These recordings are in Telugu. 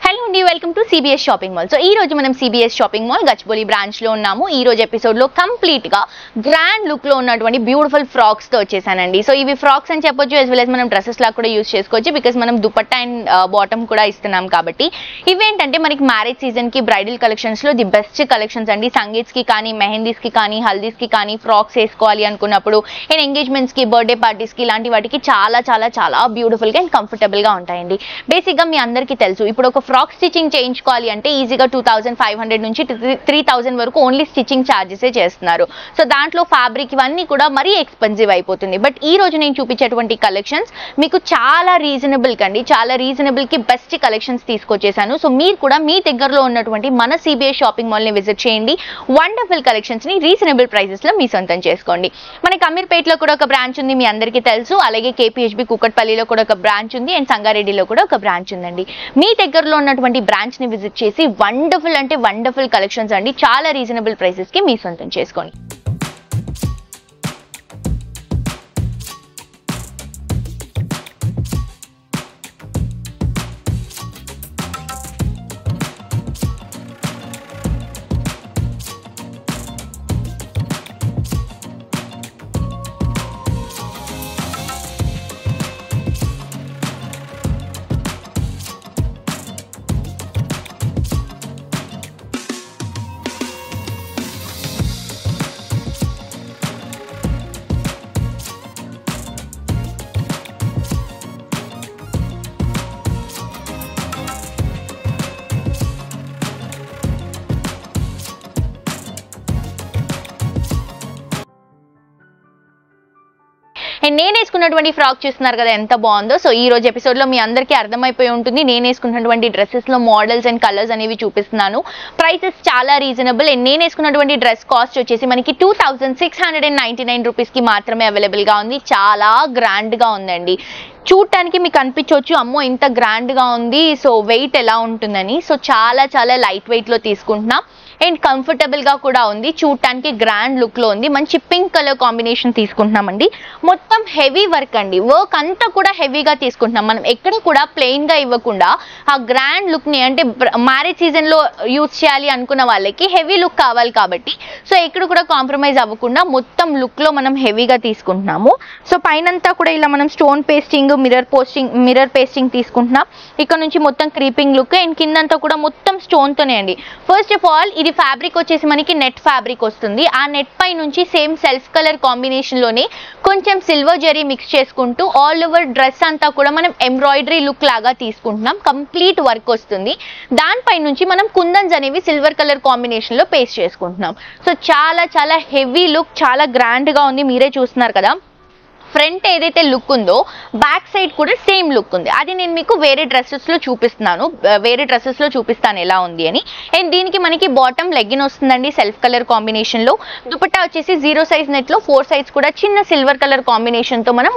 హలో అండి, welcome to CBS shopping mall. So ఈ రోజు మనం CBS shopping mall Gachibowli branch లో ఉన్నాము. ఈ రోజు ఎపిసోడ్ లో కంప్లీట్ గా గ్రాండ్ లుక్ లో ఉన్నటువంటి బ్యూటిఫుల్ ఫ్రాక్స్ తో వచ్చేసానండి. సో ఇవి ఫ్రాక్స్ అని చెప్పొచ్చు, as well as మనం డ్రెస్సెస్ లా కూడా యూస్ చేసుకోవచ్చు, బికాస్ మనం దుపట్టా అండ్ బాటమ్ కూడా ఇస్తున్నాం కాబట్టి. ఇవేంటంటే మనకి మ్యారేజ్ సీజన్ కి బ్రైడల్ కలెక్షన్స్ లో ది బెస్ట్ కలెక్షన్స్ అండి. సంగీత్స్ కి కానీ, మెహందీస్ కి కానీ, హల్దీస్ కి కానీ ఫ్రాక్స్ వేసుకోవాలి అనుకున్నప్పుడు, అండ్ ఎంగేజ్మెంట్స్ కి, బర్త్డే పార్టీస్ కి ఇలాంటి వాటికి చాలా చాలా చాలా బ్యూటిఫుల్ గా అండ్ కంఫర్టబుల్ గా ఉంటాయండి. బేసిక్ గా మీ అందరికీ తెలుసు, ఇప్పుడు ఒక ఫ్రాక్ స్టిచింగ్ చేయించుకోవాలి అంటే ఈజీగా 2500 నుంచి 3000 వరకు ఓన్లీ స్టిచింగ్ ఛార్జెస్ చేస్తున్నారు. సో దాంట్లో ఫ్యాబ్రిక్ ఇవన్నీ కూడా మరీ ఎక్స్పెన్సివ్ అయిపోతుంది. బట్ ఈ రోజు నేను చూపించేటువంటి కలెక్షన్స్ మీకు చాలా రీజనబుల్ కండి, చాలా రీజనబుల్ కి బెస్ట్ కలెక్షన్స్ తీసుకొచ్చేసాను. సో మీరు కూడా మీ దగ్గరలో ఉన్నటువంటి మన సిబిఎస్ షాపింగ్ మాల్ ని విజిట్ చేయండి. వండర్ఫుల్ కలెక్షన్స్ ని రీజనబుల్ ప్రైసెస్ లో మీ సొంతం చేసుకోండి. మనకి అమీర్పేటలో కూడా ఒక బ్రాంచ్ ఉంది, మీ అందరికీ తెలుసు. అలాగే కేపీహెచ్బి కూకట్పల్లిలో కూడా ఒక బ్రాంచ్ ఉంది, అండ్ సంగారెడ్డిలో కూడా ఒక బ్రాంచ్ ఉందండి. మీ దగ్గరలో ఉన్నటువంటి బ్రాంచ్ ని విజిట్ చేసి వండర్ఫుల్ అంటే వండర్ఫుల్ కలెక్షన్స్ అండి చాలా రీజనబుల్ ప్రైసెస్ కి మీ సొంతం చేసుకోండి. నేను వేసుకున్నటువంటి ఫ్రాక్ చూస్తున్నారు కదా ఎంత బాగుందో. సో ఈ రోజు ఎపిసోడ్ లో మీ అందరికీ అర్థమైపోయి ఉంటుంది, నేను వేసుకున్నటువంటి డ్రెస్సెస్ లో మోడల్స్ అండ్ కలర్స్ అనేవి చూపిస్తున్నాను. ప్రైసెస్ చాలా రీజనబుల్. అండ్ నేను వేసుకున్నటువంటి డ్రెస్ కాస్ట్ వచ్చేసి మనకి 2699 రూపీస్ కి మాత్రమే అవైలబుల్ గా ఉంది. చాలా గ్రాండ్ గా ఉందండి. చూడటానికి మీకు అనిపించవచ్చు, అమ్మో ఇంత గ్రాండ్ గా ఉంది, సో వెయిట్ ఎలా ఉంటుందని. సో చాలా చాలా లైట్ వెయిట్ లో తీసుకుంటున్నాం అండ్ కంఫర్టబుల్ గా కూడా ఉంది. చూడటానికి గ్రాండ్ లుక్ లో ఉంది. మంచి పింక్ కలర్ కాంబినేషన్ తీసుకుంటున్నామండి. మొత్తం హెవీ వర్క్ అండి, వర్క్ అంతా కూడా హెవీగా తీసుకుంటున్నాం. మనం ఎక్కడ కూడా ప్లెయిన్ గా ఇవ్వకుండా ఆ గ్రాండ్ లుక్ ని, అంటే మ్యారేజ్ సీజన్ లో యూజ్ చేయాలి అనుకున్న వాళ్ళకి హెవీ లుక్ కావాలి కాబట్టి, సో ఎక్కడ కూడా కాంప్రమైజ్ అవ్వకుండా మొత్తం లుక్ లో మనం హెవీగా తీసుకుంటున్నాము. సో పైనంతా కూడా ఇలా మనం స్టోన్ పేస్టింగ్, మిర్రర్ పేస్టింగ్ తీసుకుంటున్నాం. ఇక్కడ నుంచి మొత్తం క్రీపింగ్ లుక్ అండ్ కిందంతా కూడా మొత్తం స్టోన్ తోనే అండి. ఫస్ట్ ఆఫ్ ఆల్ ఇది ఫ్యాబ్రిక్ వచ్చేసి మనకి నెట్ ఫ్యాబ్రిక్ వస్తుంది. ఆ నెట్ పై నుంచి సేమ్ సెల్ఫ్ కలర్ కాంబినేషన్ లోనే కొంచెం సిల్వర్ జరీ మిక్స్ చేసుకుంటూ ఆల్ ఓవర్ డ్రెస్ అంతా కూడా మనం ఎంబ్రాయిడరీ లుక్ లాగా తీసుకుంటున్నాం. కంప్లీట్ వర్క్ వస్తుంది. దానిపై నుంచి మనం కుందన్స్ అనేవి సిల్వర్ కలర్ కాంబినేషన్ లో పేస్ట్ చేసుకుంటున్నాం. సో చాలా చాలా హెవీ లుక్, చాలా గ్రాండ్ గా ఉంది. మీరే చూస్తున్నారు కదా, ఫ్రంట్ ఏదైతే లుక్ ఉందో బ్యాక్ సైడ్ కూడా సేమ్ లుక్ ఉంది. అది నేను మీకు వేరే డ్రెస్సెస్ లో చూపిస్తాను ఎలా ఉంది అని. అండ్ దీనికి మనకి బాటమ్ లెగ్గిన్ వస్తుందండి సెల్ఫ్ కలర్ కాంబినేషన్ లో. దుపట్టా వచ్చేసి 0 సైజ్ నెట్ లో 4 సైడ్స్ కూడా చిన్న సిల్వర్ కలర్ కాంబినేషన్ తో మనం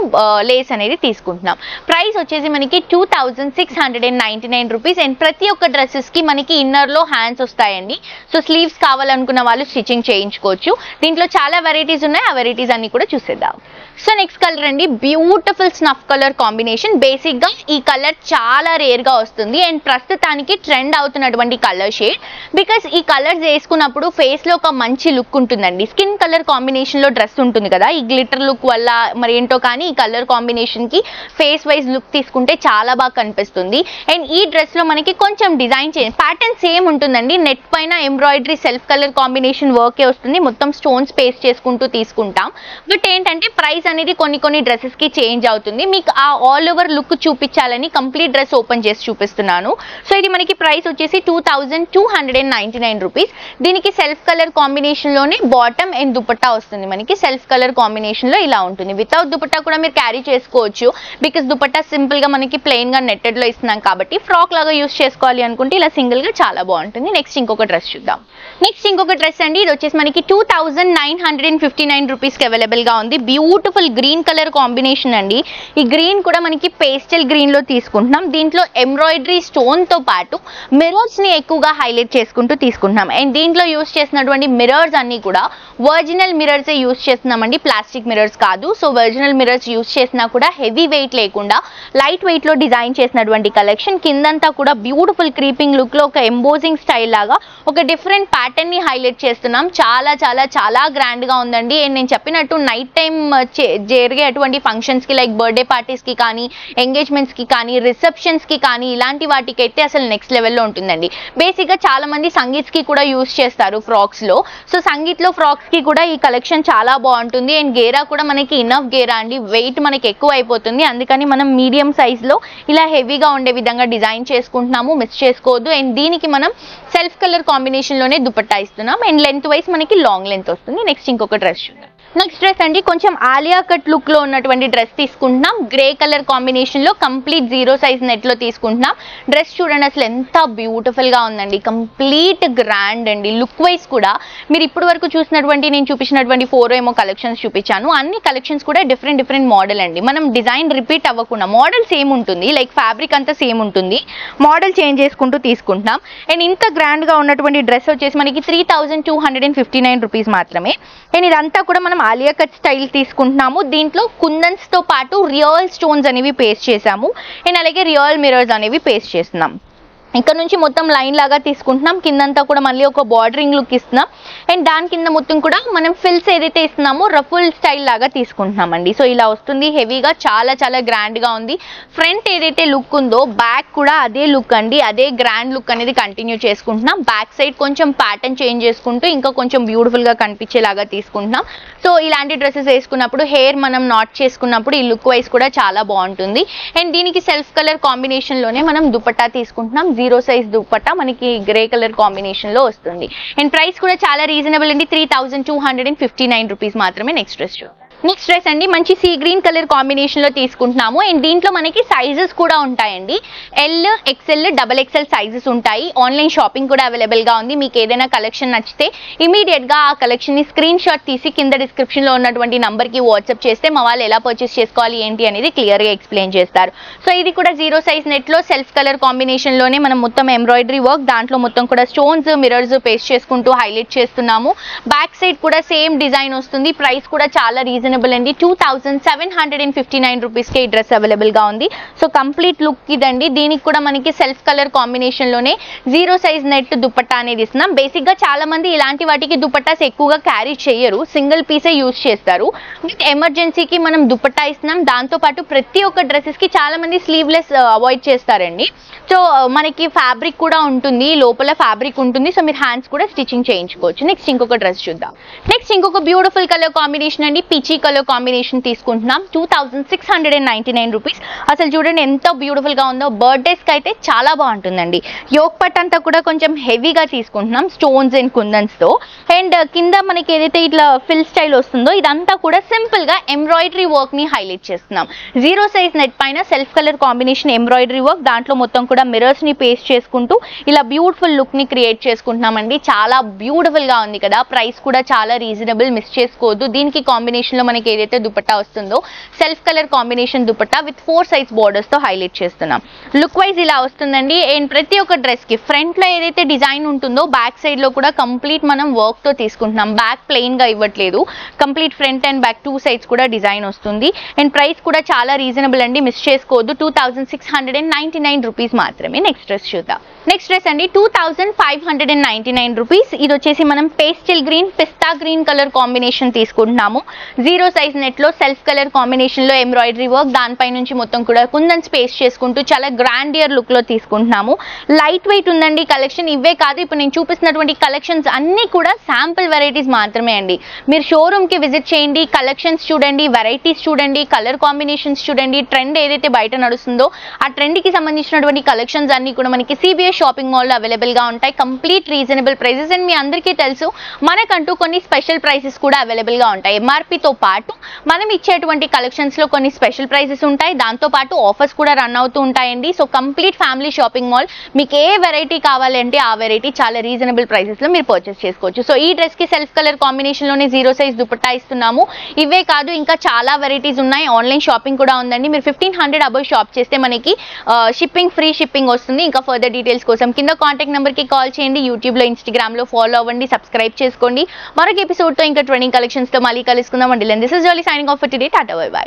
లేస్ అనేది తీసుకుంటున్నాం. ప్రైస్ వచ్చేసి మనకి 2699 రూపీస్. అండ్ ప్రతి ఒక్క డ్రెస్సెస్ కి మనకి ఇన్నర్ లో హ్యాండ్స్ వస్తాయండి. సో స్లీవ్స్ కావాలనుకున్న వాళ్ళు స్టిచ్చింగ్ చేయించుకోవచ్చు. దీంట్లో చాలా వెరైటీస్ ఉన్నాయి, ఆ వెరైటీస్ అన్ని కూడా చూసేద్దాం. సో నెక్స్ట్ కలర్ అండి, beautiful snuff colour combination. Basic గా ఈ కలర్ చాలా రేర్ గా వస్తుంది అండ్ ప్రస్తుతానికి ట్రెండ్ అవుతున్నటువంటి కలర్ షేడ్. బికాస్ ఈ కలర్స్ వేసుకున్నప్పుడు ఫేస్ లో ఒక మంచి లుక్ ఉంటుందండి. స్కిన్ కలర్ కాంబినేషన్ లో డ్రెస్ ఉంటుంది కదా, ఈ గ్లిటర్ లుక్ వల్ల మరి ఏంటో కానీ ఈ కలర్ కాంబినేషన్ కి ఫేస్ వైజ్ లుక్ తీసుకుంటే చాలా బాగా కనిపిస్తుంది. అండ్ ఈ డ్రెస్ లో మనకి కొంచెం డిజైన్ ప్యాటర్న్ సేమ్ ఉంటుందండి. నెట్ పైన ఎంబ్రాయిడరీ సెల్ఫ్ కలర్ కాంబినేషన్ వర్కే వస్తుంది. మొత్తం స్టోన్స్ పేస్ట్ చేసుకుంటూ తీసుకుంటాం. బట్ ఏంటంటే ప్రైస్ అనేది కొన్ని డ్రెస్సెస్ కి చేంజ్ అవుతుంది. మీకు ఆ ఆల్ ఓవర్ లుక్ చూపించాలని కంప్లీట్ డ్రెస్ ఓపెన్ చేసి చూపిస్తున్నాను. సో ఇది మనకి ప్రైస్ వచ్చేసి 2299 రూపీస్. దీనికి సెల్ఫ్ కలర్ కాంబినేషన్ లోనే బాటమ్ అండ్ దుపట్టా వస్తుంది. మనకి సెల్ఫ్ కలర్ కాంబినేషన్ లో ఇలా ఉంటుంది. వితౌట్ దుపట్టా కూడా మీరు క్యారీ చేసుకోవచ్చు, బికాస్ దుపట్టా సింపుల్ గా మనకి ప్లెయిన్ గా నెట్టెడ్ లో ఇస్తున్నాం కాబట్టి ఫ్రాక్ లాగా యూస్ చేసుకోవాలి అనుకుంటే ఇలా సింగిల్ గా చాలా బాగుంటుంది. నెక్స్ట్ ఇంకొక డ్రెస్ చూద్దాం. నెక్స్ట్ ఇంకొక డ్రెస్ అండి, ఇది వచ్చేసి మనకి 2959 రూపీస్ కి అవైలబుల్ గా ఉంది. Beautiful beautiful green colour combination అండి. ఈ గ్రీన్ కూడా మనకి పేస్టల్ గ్రీన్ లో తీసుకుంటున్నాం. దీంట్లో ఎంబ్రాయిడరీ స్టోన్ తో పాటు మిరర్స్ ని ఎక్కువగా హైలైట్ చేసుకుంటూ తీసుకుంటున్నాం. అండ్ దీంట్లో యూస్ చేసినటువంటి మిరర్స్ అన్ని కూడా ఒరిజినల్ మిరర్స్ యూస్ చేస్తున్నామండి, ప్లాస్టిక్ మిరర్స్ కాదు. సో ఒరిజినల్ మిరర్స్ యూస్ చేసినా కూడా హెవీ వెయిట్ లేకుండా లైట్ వెయిట్ లో డిజైన్ చేసినటువంటి కలెక్షన్. కిందంతా కూడా బ్యూటిఫుల్ క్రీపింగ్ లుక్ లో ఒక ఎంబోజింగ్ స్టైల్ లాగా ఒక డిఫరెంట్ ప్యాటర్న్ ని హైలైట్ చేస్తున్నాం. చాలా చాలా చాలా గ్రాండ్ గా ఉందండి. అండ్ నేను చెప్పినట్టు నైట్ టైం జరిగేటువంటి ఫంక్షన్స్ కి లైక్ బర్త్డే పార్టీస్ కి కానీ, ఎంగేజ్మెంట్స్ కి కానీ, రిసెప్షన్స్ కి కానీ ఇలాంటి వాటికి అయితే అసలు నెక్స్ట్ లెవెల్లో ఉంటుందండి. బేసిక్ గా చాలా మంది సంగీత్స్ కి కూడా యూస్ చేస్తారు ఫ్రాక్స్ లో. సో సంగీత్ లో ఫ్రాక్స్ కి కూడా ఈ కలెక్షన్ చాలా బాగుంటుంది. అండ్ గేరా కూడా మనకి ఇనఫ్ గేరా అండి, వెయిట్ మనకి ఎక్కువ అయిపోతుంది. అందుకని మనం మీడియం సైజ్ లో ఇలా హెవీగా ఉండే విధంగా డిజైన్ చేసుకుంటున్నాము, మిస్ చేసుకోవద్దు. అండ్ దీనికి మనం సెల్ఫ్ కలర్ కాంబినేషన్ లోనే దుపట్టా ఇస్తున్నాం. అండ్ లెంత్ వైజ్ మనకి లాంగ్ లెంత్ వస్తుంది. నెక్స్ట్ ఇంకొక డ్రెస్ చూద్దాం. నెక్స్ట్ డ్రెస్ అండి కొంచెం ఆలియా కట్ లుక్ లో ఉన్నటువంటి డ్రెస్ తీసుకుంటున్నాం. గ్రే కలర్ కాంబినేషన్ లో కంప్లీట్ 0 సైజ్ నెట్ లో తీసుకుంటున్నాం. డ్రెస్ చూడండి అసలు ఎంత బ్యూటిఫుల్ గా ఉందండి, కంప్లీట్ గ్రాండ్ అండి. లుక్ వైజ్ కూడా మీరు ఇప్పటి వరకు చూసినటువంటి నేను చూపించినటువంటి 4 ఏమో కలెక్షన్స్ చూపించాను. అన్ని కలెక్షన్స్ కూడా డిఫరెంట్ మోడల్ అండి. మనం డిజైన్ రిపీట్ అవ్వకుండా మోడల్ సేమ్ ఉంటుంది, లైక్ ఫ్యాబ్రిక్ అంతా సేమ్ ఉంటుంది, మోడల్ చేంజ్ చేసుకుంటూ తీసుకుంటున్నాం. అండ్ ఇంత గ్రాండ్ గా ఉన్నటువంటి డ్రెస్ వచ్చేసి మనకి 3259 రూపీస్ మాత్రమే. అండ్ ఇదంతా కూడా మనం ఆలియా కట్ స్టైల్ తీసుకుంటున్నాము. దీంట్లో కుందన్స్ తో పాటు రియల్ స్టోన్స్ అనేవి పేస్ట్ చేసాము. అండ్ అలాగే రియల్ మిరర్స్ అనేవి పేస్ట్ చేస్తున్నాం. ఇక్కడ నుంచి మొత్తం లైన్ లాగా తీసుకుంటున్నాం. కిందంతా కూడా మళ్ళీ ఒక బార్డరింగ్ లుక్ ఇస్తున్నాం. అండ్ దాని కింద మొత్తం కూడా మనం ఫిల్స్ ఏదైతే ఇస్తున్నామో రఫుల్ స్టైల్ లాగా తీసుకుంటున్నామండి. సో ఇలా వస్తుంది హెవీగా, చాలా చాలా గ్రాండ్ గా ఉంది. ఫ్రంట్ ఏదైతే లుక్ ఉందో బ్యాక్ కూడా అదే లుక్ అండి, అదే గ్రాండ్ లుక్ అనేది కంటిన్యూ చేసుకుంటున్నాం. బ్యాక్ సైడ్ కొంచెం ప్యాటర్న్ చేంజ్ చేసుకుంటూ ఇంకా కొంచెం బ్యూటిఫుల్ గా కనిపించేలాగా తీసుకుంటున్నాం. సో ఇలాంటి డ్రెస్సెస్ వేసుకున్నప్పుడు హెయిర్ మనం నాట్ చేసుకున్నప్పుడు ఈ లుక్ వైజ్ కూడా చాలా బాగుంటుంది. అండ్ దీనికి సెల్ఫ్ కలర్ కాంబినేషన్ లోనే మనం దుపట్టా తీసుకుంటున్నాం. 0 సైజ్ దుపట్టా మనకి గ్రే కలర్ కాంబినేషన్ లో వస్తుంది. అండ్ ప్రైస్ కూడా చాలా రీజనబుల్ అండి, 3259 రూపీస్ మాత్రమే. నెక్స్ట్ డ్రెస్ అండి మంచి సీ గ్రీన్ కలర్ కాంబినేషన్ లో తీసుకుంటున్నాము. అండ్ దీంట్లో మనకి సైజెస్ కూడా ఉంటాయండి. ఎల్, ఎక్స్ఎల్, XXL సైజెస్ ఉంటాయి. ఆన్లైన్ షాపింగ్ కూడా అవైలబుల్ గా ఉంది. మీకు ఏదైనా కలెక్షన్ నచ్చితే ఇమీడియట్ గా ఆ కలెక్షన్ ని స్క్రీన్ షాట్ తీసి కింద డిస్క్రిప్షన్ లో ఉన్నటువంటి నంబర్ కి వాట్సాప్ చేస్తే మా వాళ్ళు ఎలా పర్చేస్ చేసుకోవాలి ఏంటి అనేది క్లియర్ గా ఎక్స్ప్లెయిన్ చేస్తారు. సో ఇది కూడా 0 సైజ్ నెట్ లో సెల్ఫ్ కలర్ కాంబినేషన్ లోనే మనం మొత్తం ఎంబ్రాయిడరీ వర్క్, దాంట్లో మొత్తం కూడా స్టోన్స్, మిరర్స్ పేస్ట్ చేసుకుంటూ హైలైట్ చేస్తున్నాము. బ్యాక్ సైడ్ కూడా సేమ్ డిజైన్ వస్తుంది. ప్రైస్ కూడా చాలా రీజనబుల్ అండి, 2759 రూపీస్ కి ఈ డ్రెస్ అవైలబుల్ గా ఉంది. సో కంప్లీట్ లుక్ ఇదండి. దీనికి కూడా మనకి సెల్ఫ్ కలర్ కాంబినేషన్ లోనే 0 సైజ్ నెట్ దుపట్టా అనేది ఇస్తున్నాం. బేసిక్ గా చాలా మంది ఇలాంటి వాటికి దుపట్టాస్ ఎక్కువగా క్యారీ చేయరు, సింగిల్ పీసే యూజ్ చేస్తారు. విత్ ఎమర్జెన్సీకి మనం దుపట్టా ఇస్తున్నాం. దాంతో పాటు ప్రతి ఒక్క డ్రెస్సెస్ కి చాలా మంది స్లీవ్లెస్ అవాయిడ్ చేస్తారండి. సో మనకి ఫ్యాబ్రిక్ కూడా ఉంటుంది, లోపల ఫ్యాబ్రిక్ ఉంటుంది. సో మీరు హ్యాండ్స్ కూడా స్టిచింగ్ చేయించుకోవచ్చు. నెక్స్ట్ ఇంకొక డ్రెస్ చూద్దాం. నెక్స్ట్ ఇంకొక బ్యూటిఫుల్ కలర్ కాంబినేషన్ అండి, పీచీ కలర్ కాంబినేషన్ తీసుకుంటున్నాం. 2699 రూపీస్. అసలు చూడండి ఎంత బ్యూటిఫుల్ గా ఉందో. బర్త్డేస్ కి అయితే చాలా బాగుంటుందండి. యోక్ పట్ అంతా కూడా కొంచెం హెవీగా తీసుకుంటున్నాం, స్టోన్స్ అండ్ కుందన్స్ తో. అండ్ కింద మనకి ఏదైతే ఇట్లా ఫిల్ స్టైల్ వస్తుందో ఇదంతా కూడా సింపుల్ గా ఎంబ్రాయిడరీ వర్క్ ని హైలైట్ చేస్తున్నాం. 0 సైజ్ నెట్ పైన self colour combination embroidery work, దాంట్లో మొత్తం కూడా మిరర్స్ ని పేస్ట్ చేసుకుంటూ ఇలా బ్యూటిఫుల్ లుక్ ని క్రియేట్ చేసుకుంటున్నామండి. చాలా బ్యూటిఫుల్ గా ఉంది కదా. ప్రైస్ కూడా చాలా రీజనబుల్, మిస్ చేసుకోవద్దు. దీనికి కాంబినేషన్ లో మనకి ఏదైతే దుపట్టా వస్తుందో self colour combination dupatta with 4 size borders తో హైలైట్ చేస్తున్నాం. లుక్ వైజ్ ఇలా వస్తుందండి. అండ్ ప్రతి ఒక్క డ్రెస్ కి ఫ్రంట్ లో ఏదైతే డిజైన్ ఉంటుందో బ్యాక్ సైడ్ లో కూడా కంప్లీట్ మనం వర్క్ తో తీసుకుంటున్నాం. బ్యాక్ ప్లెయిన్ గా ఇవ్వట్లేదు, complete front and back 2 sides కూడా డిజైన్ వస్తుంది. అండ్ ప్రైస్ కూడా చాలా రీజనబుల్ అండి, మిస్ చేసుకోవద్దు. 2699 రూపీస్ మాత్రమే. నెక్స్ట్ డ్రెస్ చూద్దాం. నెక్స్ట్ డ్రెస్ అండి 2599 రూపీస్. ఇది వచ్చేసి మనం పేస్టల్ గ్రీన్, పిస్తా గ్రీన్ కలర్ కాంబినేషన్ తీసుకుంటున్నాము. 0 సైజ్ నెట్ లో సెల్ఫ్ కలర్ కాంబినేషన్ లో ఎంబ్రాయిడరీ వర్క్, దానిపై నుంచి మొత్తం కూడా కుందన్స్ పేస్ట్ చేసుకుంటూ చాలా గ్రాండియర్ లుక్ లో తీసుకుంటున్నాము. లైట్ వెయిట్ ఉందండి కలెక్షన్. ఇవే కాదు, ఇప్పుడు నేను చూపిస్తున్నటువంటి కలెక్షన్స్ అన్ని కూడా శాంపుల్ వెరైటీస్ మాత్రమే అండి. మీరు షోరూమ్ కి విజిట్ చేయండి, కలెక్షన్స్ చూడండి, వెరైటీస్ చూడండి, కలర్ కాంబినేషన్స్ చూడండి. ట్రెండ్ ఏదైతే బయట నడుస్తుందో ఆ ట్రెండ్ కి సంబంధించినటువంటి కలెక్షన్స్ అన్ని కూడా మనకి CBS షాపింగ్ మాల్ లో అవైలబుల్ గా ఉంటాయి. Complete reasonable prices. అండ్ మీ అందరికీ తెలుసు మనకంటూ కొన్ని స్పెషల్ ప్రైసెస్ కూడా అవైలబుల్ గా ఉంటాయి. MRP తో పాటు మనం ఇచ్చేటువంటి కలెక్షన్స్ లో కొన్ని స్పెషల్ ప్రైజెస్ ఉంటాయి, దాంతో పాటు ఆఫర్స్ కూడా రన్ అవుతూ ఉంటాయండి. So complete family shopping mall, మీకు ఏ వెరైటీ కావాలంటే ఆ వెరైటీ చాలా రీజనబుల్ ప్రైసెస్ లో మీరు పర్చేస్ చేసుకోవచ్చు. సో ఈ డ్రెస్ కి సెల్ఫ్ కలర్ కాంబినేషన్ లోనే 0 సైజ్ దుపట్టా ఇస్తున్నాము. ఇవే కాదు ఇంకా చాలా వెరైటీస్ ఉన్నాయి, ఆన్లైన్ షాపింగ్ కూడా ఉందండి. మీరు 1500 అబౌవ్ షాప్ చేస్తే మనకి షిప్పింగ్ ఫ్రీ షిప్పింగ్ వస్తుంది. ఇంకా ఫర్దర్ డీటెయిల్స్ కోసం కింద కాంటాక్ట్ నెంబర్ కి కాల్ చేయండి, యూట్యూబ్ లో ఇన్స్టాగ్రామ్ లో ఫాలో అవ్వండి, సబ్స్క్రైబ్ చేసుకోండి. మరొక ఎపిసోడ్ తో ఇంకా ట్రెండింగ్ కలెక్షన్స్ తో మళ్ళీ కలుసుకుందాం. అండి this is Jolly signing off for today. టాటా బై బై.